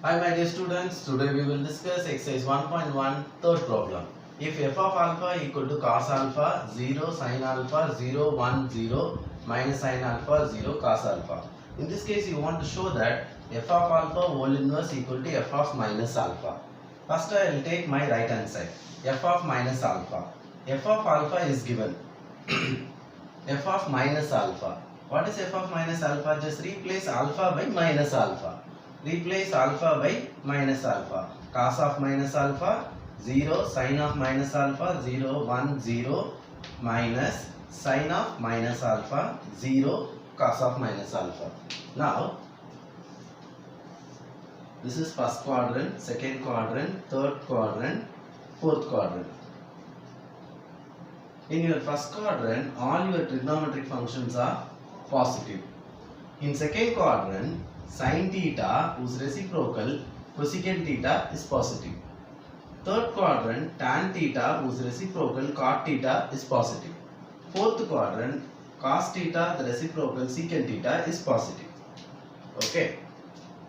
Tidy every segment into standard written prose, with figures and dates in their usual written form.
Hi my dear students, today we will discuss exercise 1.1 third problem. If f of alpha equal to cos alpha 0 sin alpha 0 1 0 minus sin alpha 0 cos alpha. In this case you want to show that f of alpha whole inverse equal to f of minus alpha. First I will take my right hand side. F of minus alpha. F of alpha is given. F of minus alpha. What is f of minus alpha? Just replace alpha by minus alpha. Replace alpha by minus alpha. Cos of minus alpha 0, sin of minus alpha 0, 1, 0 minus sin of minus alpha 0, cos of minus alpha. Now this is first quadrant, second quadrant, third quadrant, fourth quadrant. In your first quadrant, all your trigonometric functions are positive. In second quadrant, sin theta whose reciprocal cosecant theta is positive. Third quadrant, tan theta whose reciprocal cot theta is positive. Fourth quadrant, cos theta the reciprocal secant theta is positive. Okay.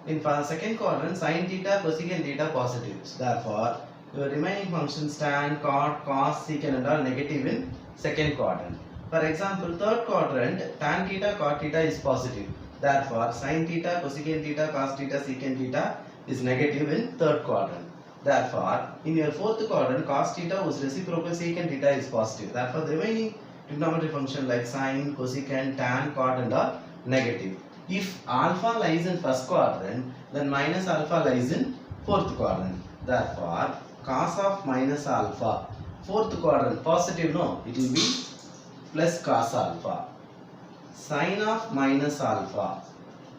In second quadrant, sin theta cosecant theta positive. Therefore, your remaining functions tan, cot, cos, secant and all negative in second quadrant. For example, third quadrant, tan theta, cot theta is positive. Therefore, sin theta, cosecant theta, cos theta, secant theta is negative in third quadrant. Therefore, in your fourth quadrant, cos theta whose reciprocal secant theta is positive. Therefore, the remaining trigonometric function like sin, cosecant, tan, cot and all negative. If alpha lies in first quadrant, then minus alpha lies in fourth quadrant. Therefore, cos of minus alpha, fourth quadrant positive, no, it will be plus cos alpha. Sin of minus alpha,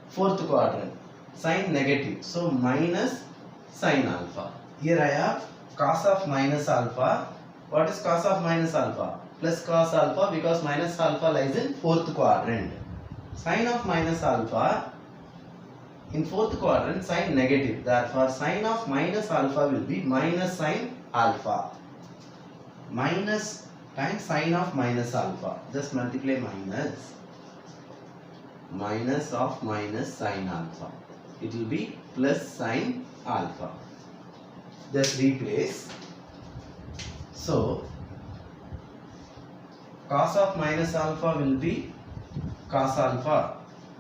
fourth quadrant, sin negative, so minus sin alpha. Here I have cos of minus alpha. What is cos of minus alpha? Plus cos alpha, because minus alpha lies in fourth quadrant. Sin of minus alpha in fourth quadrant, sin negative. Therefore, sin of minus alpha will be minus sin alpha. Minus times sin of minus alpha. Just multiply minus of minus sin alpha. It will be plus sin alpha. Just replace. So, cos of minus alpha will be cos alpha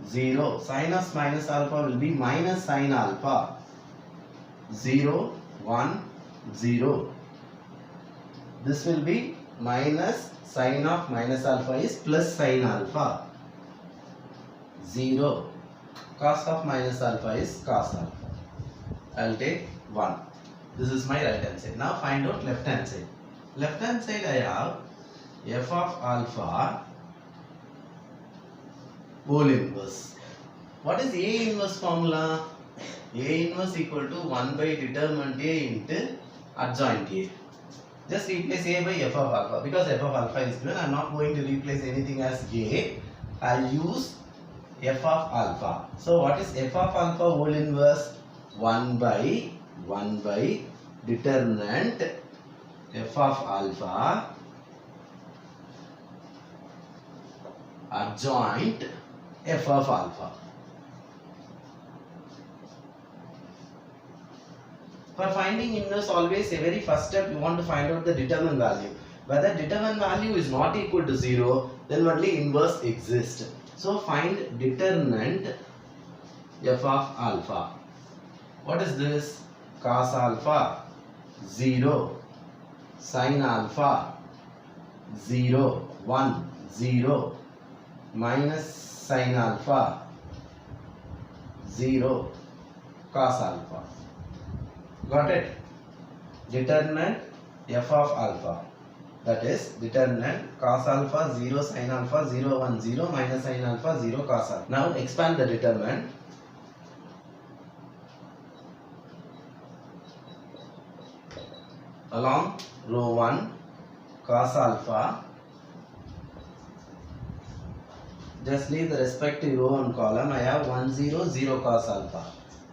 0. Sin of minus alpha will be minus sin alpha 0, 1, 0. This will be minus sin of minus alpha is plus sin alpha 0. Cos of minus alpha is cos alpha. I will take 1. This is my right hand side. Now find out left hand side. Left hand side I have f of alpha whole inverse. What is A inverse formula? A inverse equal to 1 by determinant A into adjoint A. Just replace A by f of alpha. Because f of alpha is given, I am not going to replace anything as A. I will use f of alpha. So what is f of alpha whole inverse? 1 by determinant f of alpha adjoint f of alpha. For finding inverse, always a very first step you want to find out the determinant value. Whether determinant value is not equal to 0, then only inverse exists. So find determinant f of alpha. What is this? Cos alpha 0, sin alpha 0, 1, 0 minus sin alpha 0, cos alpha. Got it? Determinant f of alpha. That is determinant cos alpha 0, sin alpha 0, 1, 0 minus sin alpha 0, cos alpha. Now expand the determinant. Along row 1 cos alpha, just leave the respective row and column. I have 1, 0, 0 cos alpha.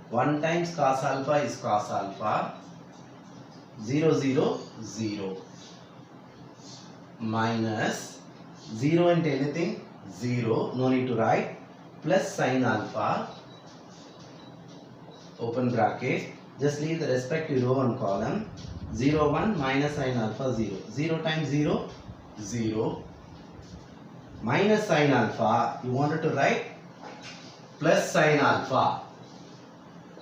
1 times cos alpha is cos alpha 0, 0, 0 minus 0 into anything 0, no need to write, plus sin alpha open bracket, just leave the respective row and column. 0, 1 minus sin alpha 0. 0 times 0, 0. Minus sin alpha, you wanted to write plus sin alpha.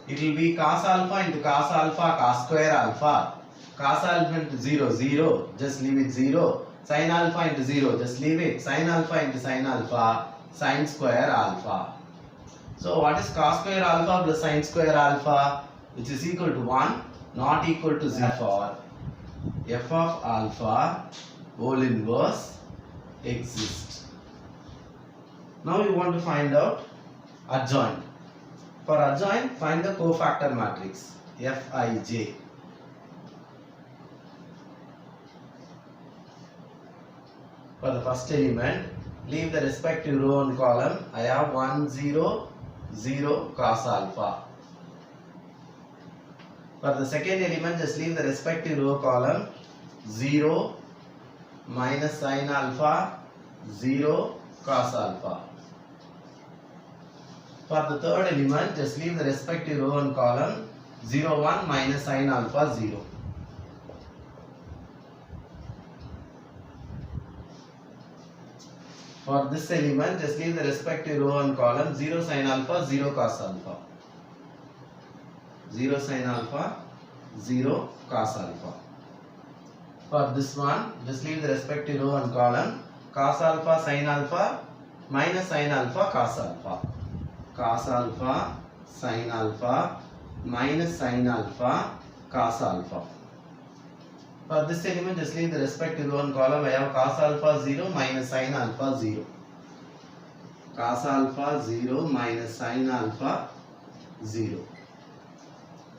It will be cos alpha into cos alpha, cos square alpha. Cos alpha into 0, 0, just leave it 0. Sin alpha into 0, just leave it. Sin alpha into sin alpha, sin square alpha. So what is cos square alpha plus sin square alpha? Which is equal to 1, not equal to 0 for f of alpha whole inverse exists. Now you want to find out adjoint. For adjoint, find the cofactor matrix Fij. For the first element, leave the respective row and column. I have 1, 0, 0 cos alpha. For the second element, just leave the respective row column. 0 minus sin alpha, 0 cos alpha. For the third element, just leave the respective row and column. 0, 1 minus sin alpha, 0. For this element, just leave the respective row and column. 0 sin alpha, 0 cos alpha. 0 sin alpha, 0 cos alpha. For this one, just leave the respective row and column. Cos alpha, sin alpha, minus sin alpha, cos alpha. Cos alpha, sin alpha, minus sin alpha, cos alpha. For this element, just leave the respective row and column. I have cos alpha 0 minus sin alpha 0. Cos alpha 0 minus sin alpha 0.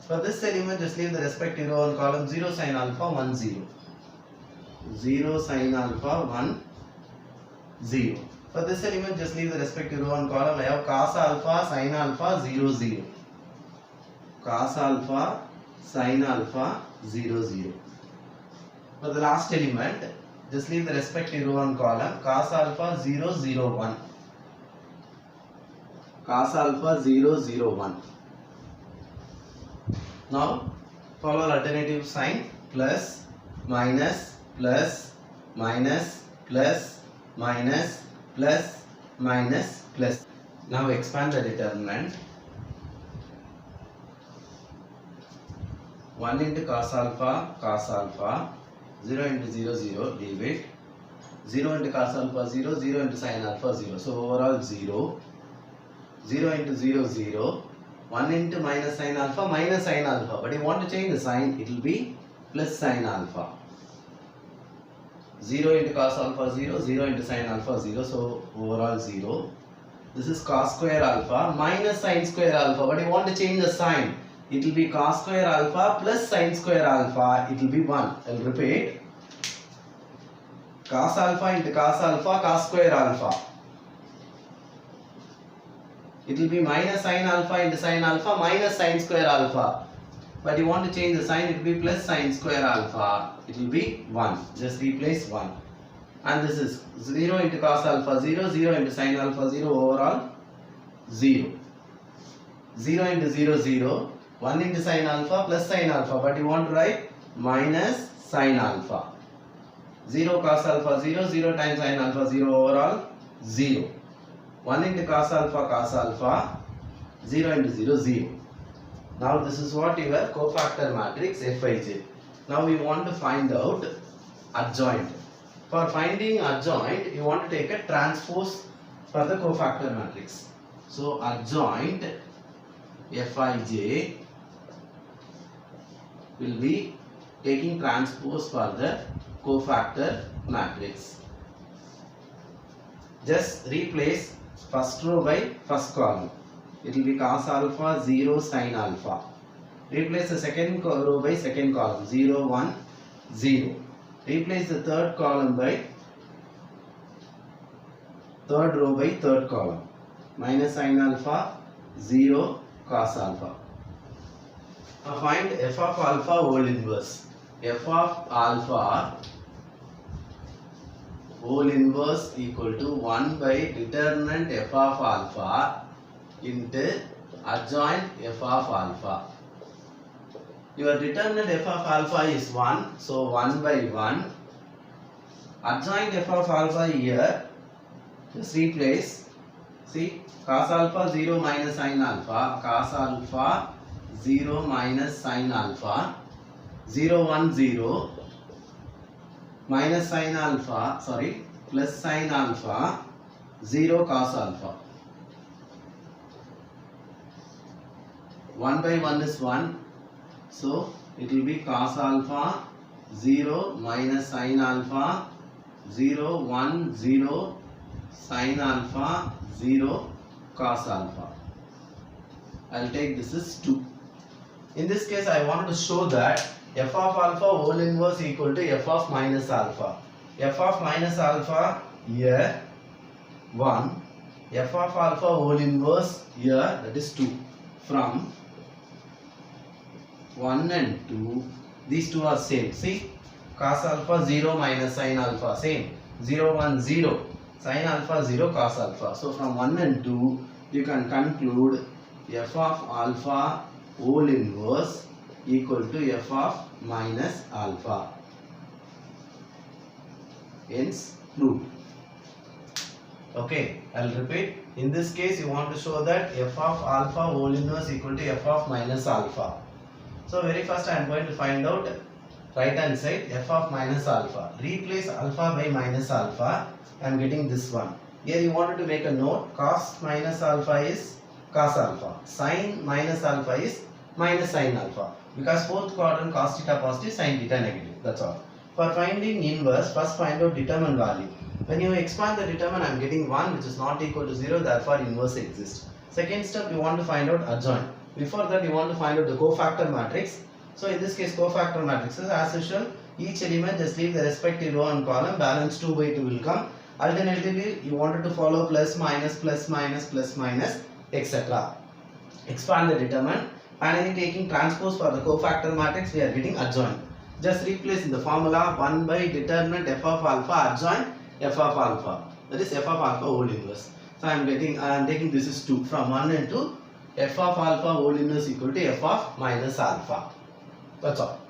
For this element, just leave the respective row and column. 0 sin alpha 1 0. 0 sin alpha 1 0. For this element, just leave the respective row and column. I have cos alpha sin alpha 0 0. Cos alpha sin alpha 0 0. For the last element, just leave the respective row and column. Cos alpha 0 0 1. Cos alpha 0 0 1. Now follow alternative sign. Plus, minus, plus, minus, plus, minus, plus, minus, plus. Now expand the determinant. 1 into cos alpha, 0 into 0, 0, leave it. 0 into cos alpha, 0, 0 into sin alpha, 0. So overall 0. 0 into 0, 0. 1 into minus sin alpha, minus sin alpha. But you want to change the sign, it will be plus sin alpha. 0 into cos alpha, 0, 0 into sin alpha, 0. So overall 0. This is cos square alpha minus sin square alpha. But you want to change the sign. It will be cos square alpha plus sin square alpha. It will be 1. I will repeat. Cos alpha into cos alpha, cos square alpha. It will be minus sin alpha into sin alpha minus sin square alpha. But you want to change the sign, it will be plus sin square alpha. It will be 1. Just replace 1. And this is 0 into cos alpha 0, 0 into sin alpha 0, overall 0. 0 into 0, 0. 1 into sin alpha plus sin alpha. But you want to write minus sin alpha. 0 cos alpha 0, 0 times sin alpha 0, overall 0. 1 into cos alpha, 0 into 0, 0. Now this is what your cofactor matrix Fij. Now we want to find out adjoint. For finding adjoint, you want to take a transpose for the cofactor matrix. So adjoint Fij will be taking transpose for the cofactor matrix. Just replace first row by first column. It will be cos alpha 0 sin alpha. Replace the second row by second column. 0 1 0. Replace the third column by third row by third column. Minus sin alpha 0 cos alpha. Now find f of alpha whole inverse. F of alpha whole inverse equal to 1 by determinant f of alpha into adjoint f of alpha. Your determinant f of alpha is 1, so 1 by 1. Adjoint f of alpha here, just replace. See, cos alpha 0 minus sin alpha, cos alpha 0 minus sin alpha, 0 1 0, minus sin alpha, sorry, plus sin alpha, 0 cos alpha. 1 by 1 is 1, so it will be cos alpha 0 minus sin alpha 0 1 0 sin alpha 0 cos alpha. I will take this is 2. In this case I want to show that f of alpha whole inverse equal to f of minus alpha. F of minus alpha here 1, f of alpha whole inverse here, that is 2. From 1 and 2, these two are same. See, cos alpha 0 minus sin alpha, same. 0 1 0, sin alpha 0 cos alpha. So from 1 and 2 you can conclude f of alpha whole inverse equal to f of minus alpha. Hence proved. Okay, I will repeat. In this case you want to show that f of alpha whole inverse equal to f of minus alpha. So very first I am going to find out right hand side f of minus alpha. Replace alpha by minus alpha. I am getting this one. Here you wanted to make a note. Cos minus alpha is cos alpha. Sin minus alpha is minus sin alpha. Because fourth quadrant cos theta positive, sin theta negative. That's all. For finding inverse, first find out determinant value. When you expand the determinant, I am getting 1 which is not equal to 0. Therefore inverse exists. Second step, you want to find out adjoint. Before that you want to find out the cofactor matrix. So in this case cofactor matrices, as usual, each element just leave the respective row and column, balance 2 by 2 will come. Alternatively you wanted to follow plus minus plus minus plus minus etc. Expand the determinant. Finally taking transpose for the cofactor matrix, we are getting adjoint. Just replace in the formula 1 by determinant f of alpha adjoint f of alpha, that is f of alpha whole inverse. So I am taking this is 2. From 1 and 2, f of alpha whole inverse equal to f of minus alpha. That's all.